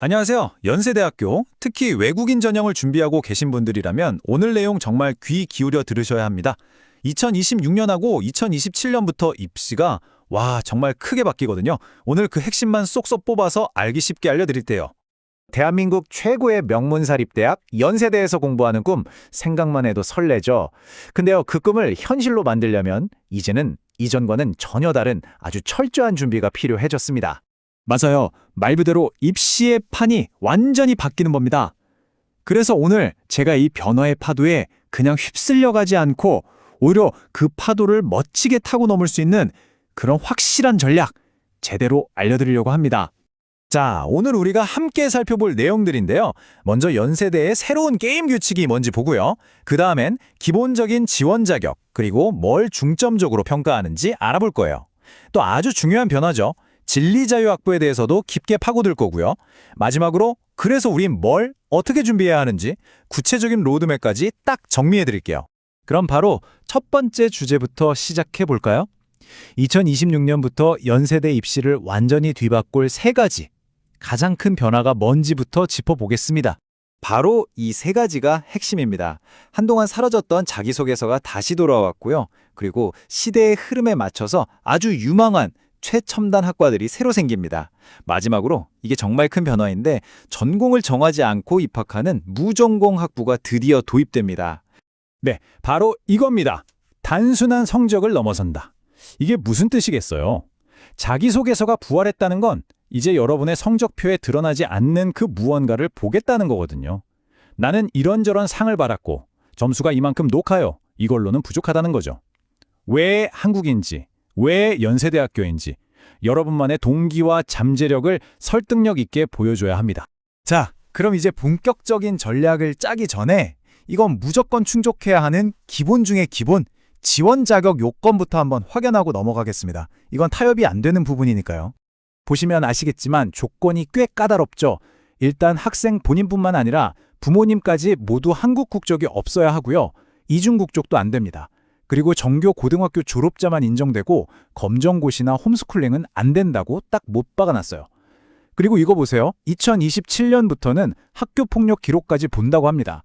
안녕하세요. 연세대학교, 특히 외국인 전형을 준비하고 계신 분들이라면 오늘 내용 정말 귀 기울여 들으셔야 합니다. 2026년하고 2027년부터 입시가 정말 크게 바뀌거든요. 오늘 그 핵심만 쏙쏙 뽑아서 알기 쉽게 알려드릴게요. 대한민국 최고의 명문사립대학 연세대에서 공부하는 꿈, 생각만 해도 설레죠. 근데요, 그 꿈을 현실로 만들려면 이제는 이전과는 전혀 다른 아주 철저한 준비가 필요해졌습니다. 맞아요. 말 그대로 입시의 판이 완전히 바뀌는 법니다. 그래서 오늘 제가 이 변화의 파도에 그냥 휩쓸려 가지 않고 오히려 그 파도를 멋지게 타고 넘을 수 있는 그런 확실한 전략 제대로 알려드리려고 합니다. 자, 오늘 우리가 함께 살펴볼 내용들인데요. 먼저 연세대의 새로운 게임 규칙이 뭔지 보고요. 그 다음엔 기본적인 지원 자격, 그리고 뭘 중점적으로 평가하는지 알아볼 거예요. 또 아주 중요한 변화죠. 진리자유 확보에 대해서도 깊게 파고들 거고요. 마지막으로 그래서 우린 뭘 어떻게 준비해야 하는지 구체적인 로드맵까지 딱 정리해 드릴게요. 그럼 바로 첫 번째 주제부터 시작해 볼까요? 2026년부터 연세대 입시를 완전히 뒤바꿀 세 가지, 가장 큰 변화가 뭔지부터 짚어보겠습니다. 바로 이 세 가지가 핵심입니다. 한동안 사라졌던 자기소개서가 다시 돌아왔고요. 그리고 시대의 흐름에 맞춰서 아주 유망한 최첨단 학과들이 새로 생깁니다. 마지막으로 이게 정말 큰 변화인데 전공을 정하지 않고 입학하는 무전공 학부가 드디어 도입됩니다. 네, 바로 이겁니다. 단순한 성적을 넘어선다. 이게 무슨 뜻이겠어요? 자기소개서가 부활했다는 건 이제 여러분의 성적표에 드러나지 않는 그 무언가를 보겠다는 거거든요. 나는 이런저런 상을 받았고 점수가 이만큼 높아요. 이걸로는 부족하다는 거죠. 왜 한국인지, 왜 연세대학교인지 여러분만의 동기와 잠재력을 설득력 있게 보여줘야 합니다. 자, 그럼 이제 본격적인 전략을 짜기 전에 이건 무조건 충족해야 하는 기본 중의 기본, 지원 자격 요건부터 한번 확인하고 넘어가겠습니다. 이건 타협이 안 되는 부분이니까요. 보시면 아시겠지만 조건이 꽤 까다롭죠. 일단 학생 본인뿐만 아니라 부모님까지 모두 한국 국적이 없어야 하고요. 이중 국적도 안 됩니다. 그리고 정교 고등학교 졸업자만 인정되고 검정고시나 홈스쿨링은 안 된다고 딱 못 박아놨어요. 그리고 이거 보세요. 2027년부터는 학교폭력 기록까지 본다고 합니다.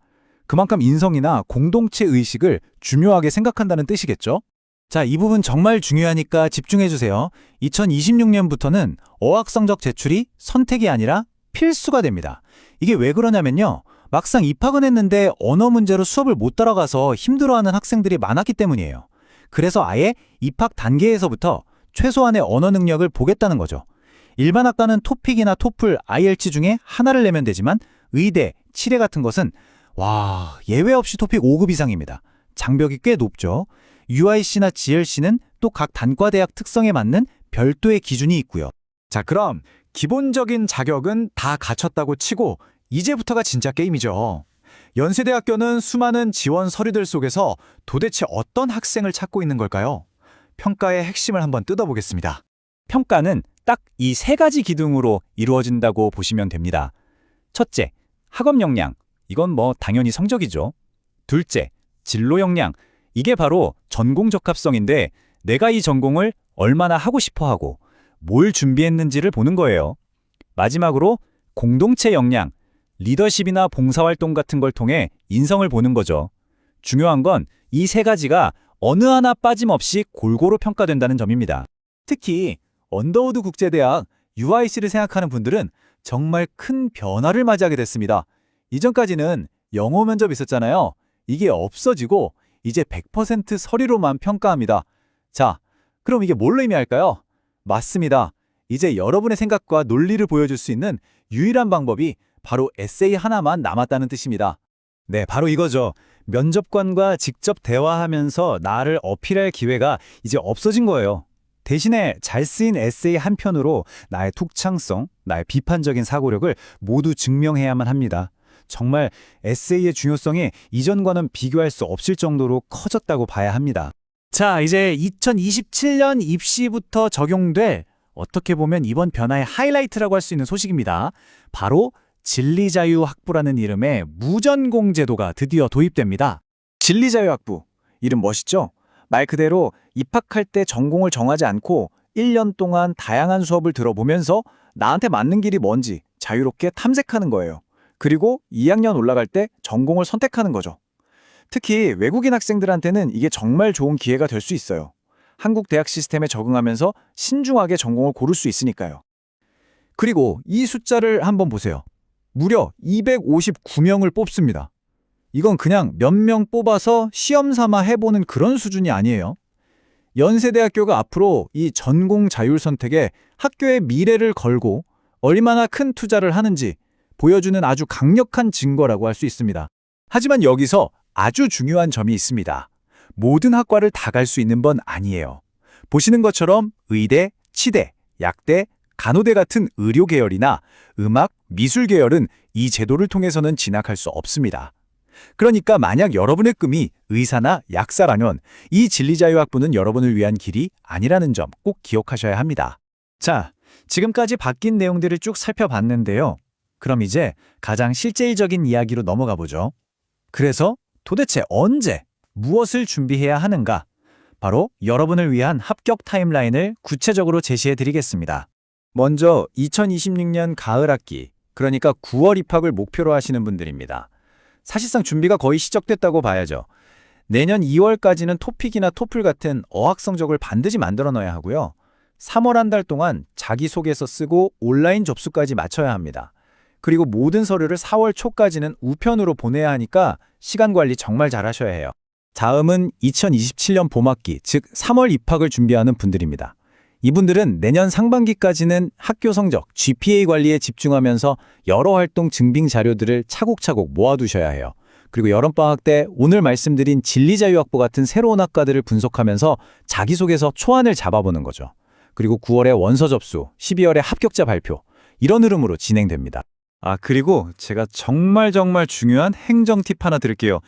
그만큼 인성이나 공동체 의식을 중요하게 생각한다는 뜻이겠죠? 자, 이 부분 정말 중요하니까 집중해주세요. 2026년부터는 어학성적 제출이 선택이 아니라 필수가 됩니다. 이게 왜 그러냐면요. 막상 입학은 했는데 언어 문제로 수업을 못 따라가서 힘들어하는 학생들이 많았기 때문이에요. 그래서 아예 입학 단계에서부터 최소한의 언어 능력을 보겠다는 거죠. 일반 학과는 토픽이나 토플, IELTS 중에 하나를 내면 되지만 의대, 치대 같은 것은 예외 없이 토픽 5급 이상입니다. 장벽이 꽤 높죠. UIC나 GLC는 또 각 단과대학 특성에 맞는 별도의 기준이 있고요. 자, 그럼 기본적인 자격은 다 갖췄다고 치고 이제부터가 진짜 게임이죠. 연세대학교는 수많은 지원 서류들 속에서 도대체 어떤 학생을 찾고 있는 걸까요? 평가의 핵심을 한번 뜯어보겠습니다. 평가는 딱 이 세 가지 기둥으로 이루어진다고 보시면 됩니다. 첫째, 학업 역량. 이건 당연히 성적이죠. 둘째, 진로 역량. 이게 바로 전공 적합성인데 내가 이 전공을 얼마나 하고 싶어 하고 뭘 준비했는지를 보는 거예요. 마지막으로 공동체 역량. 리더십이나 봉사활동 같은 걸 통해 인성을 보는 거죠. 중요한 건 이 세 가지가 어느 하나 빠짐없이 골고루 평가된다는 점입니다. 특히 언더우드 국제대학 UIC를 생각하는 분들은 정말 큰 변화를 맞이하게 됐습니다. 이전까지는 영어 면접이 있었잖아요. 이게 없어지고 이제 100% 서류로만 평가합니다. 자, 그럼 이게 뭘 의미할까요? 맞습니다. 이제 여러분의 생각과 논리를 보여줄 수 있는 유일한 방법이 바로 에세이 하나만 남았다는 뜻입니다. 네, 바로 이거죠. 면접관과 직접 대화하면서 나를 어필할 기회가 이제 없어진 거예요. 대신에 잘 쓰인 에세이 한 편으로 나의 독창성, 나의 비판적인 사고력을 모두 증명해야만 합니다. 정말 에세이의 중요성이 이전과는 비교할 수 없을 정도로 커졌다고 봐야 합니다. 자, 이제 2027년 입시부터 적용될 어떻게 보면 이번 변화의 하이라이트라고 할 수 있는 소식입니다. 바로 진리자유 학부라는 이름의 무전공 제도가 드디어 도입됩니다. 진리자유 학부, 이름 멋있죠? 말 그대로 입학할 때 전공을 정하지 않고 1년 동안 다양한 수업을 들어보면서 나한테 맞는 길이 뭔지 자유롭게 탐색하는 거예요. 그리고 2학년 올라갈 때 전공을 선택하는 거죠. 특히 외국인 학생들한테는 이게 정말 좋은 기회가 될 수 있어요. 한국 대학 시스템에 적응하면서 신중하게 전공을 고를 수 있으니까요. 그리고 이 숫자를 한번 보세요. 무려 259명을 뽑습니다. 이건 그냥 몇 명 뽑아서 시험 삼아 해보는 그런 수준이 아니에요. 연세대학교가 앞으로 이 전공 자율 선택에 학교의 미래를 걸고 얼마나 큰 투자를 하는지 보여주는 아주 강력한 증거라고 할 수 있습니다. 하지만 여기서 아주 중요한 점이 있습니다. 모든 학과를 다 갈 수 있는 건 아니에요. 보시는 것처럼 의대, 치대, 약대, 간호대 같은 의료 계열이나 음악, 미술 계열은 이 제도를 통해서는 진학할 수 없습니다. 그러니까 만약 여러분의 꿈이 의사나 약사라면 이 진리자유학부는 여러분을 위한 길이 아니라는 점 꼭 기억하셔야 합니다. 자, 지금까지 바뀐 내용들을 쭉 살펴봤는데요. 그럼 이제 가장 실제적인 이야기로 넘어가 보죠. 그래서 도대체 언제 무엇을 준비해야 하는가? 바로 여러분을 위한 합격 타임라인을 구체적으로 제시해 드리겠습니다. 먼저 2026년 가을 학기, 그러니까 9월 입학을 목표로 하시는 분들입니다. 사실상 준비가 거의 시작됐다고 봐야죠. 내년 2월까지는 토픽이나 토플 같은 어학 성적을 반드시 만들어 넣어야 하고요. 3월 한 달 동안 자기소개서 쓰고 온라인 접수까지 마쳐야 합니다. 그리고 모든 서류를 4월 초까지는 우편으로 보내야 하니까 시간 관리 정말 잘 하셔야 해요. 다음은 2027년 봄학기, 즉 3월 입학을 준비하는 분들입니다. 이분들은 내년 상반기까지는 학교 성적, GPA 관리에 집중하면서 여러 활동 증빙 자료들을 차곡차곡 모아두셔야 해요. 그리고 여름방학 때 오늘 말씀드린 진리자유학부 같은 새로운 학과들을 분석하면서 자기소개서 초안을 잡아보는 거죠. 그리고 9월에 원서 접수, 12월에 합격자 발표, 이런 흐름으로 진행됩니다. 그리고 제가 정말 중요한 행정 팁 하나 드릴게요.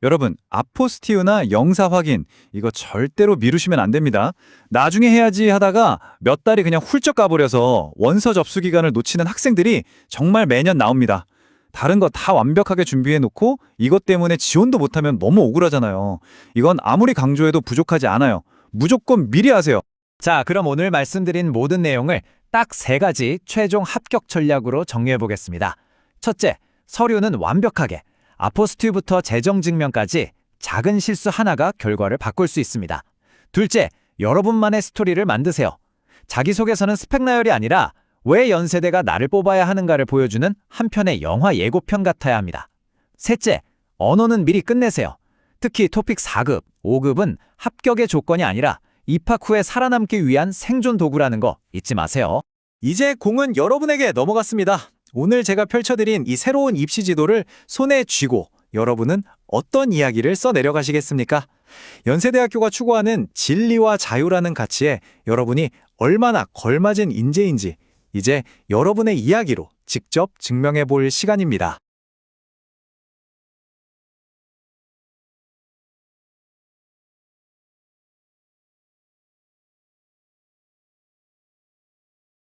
여러분, 아포스티우나 영사 확인 이거 절대로 미루시면 안 됩니다. 나중에 해야지 하다가 몇 달이 그냥 훌쩍 가버려서 원서 접수 기간을 놓치는 학생들이 정말 매년 나옵니다. 다른 거 다 완벽하게 준비해놓고 이것 때문에 지원도 못하면 너무 억울하잖아요. 이건 아무리 강조해도 부족하지 않아요. 무조건 미리 하세요. 자, 그럼 오늘 말씀드린 모든 내용을 딱 3가지 최종 합격 전략으로 정리해 보겠습니다. 첫째, 서류는 완벽하게 아포스티부터 재정증명까지 작은 실수 하나가 결과를 바꿀 수 있습니다. 둘째, 여러분만의 스토리를 만드세요. 자기소개서는 스펙 나열이 아니라 왜 연세대가 나를 뽑아야 하는가를 보여주는 한 편의 영화 예고편 같아야 합니다. 셋째, 언어는 미리 끝내세요. 특히 토픽 4급, 5급은 합격의 조건이 아니라 입학 후에 살아남기 위한 생존 도구라는 거 잊지 마세요. 이제 공은 여러분에게 넘어갔습니다. 오늘 제가 펼쳐드린 이 새로운 입시 지도를 손에 쥐고 여러분은 어떤 이야기를 써내려가시겠습니까? 연세대학교가 추구하는 진리와 자유라는 가치에 여러분이 얼마나 걸맞은 인재인지 이제 여러분의 이야기로 직접 증명해 볼 시간입니다.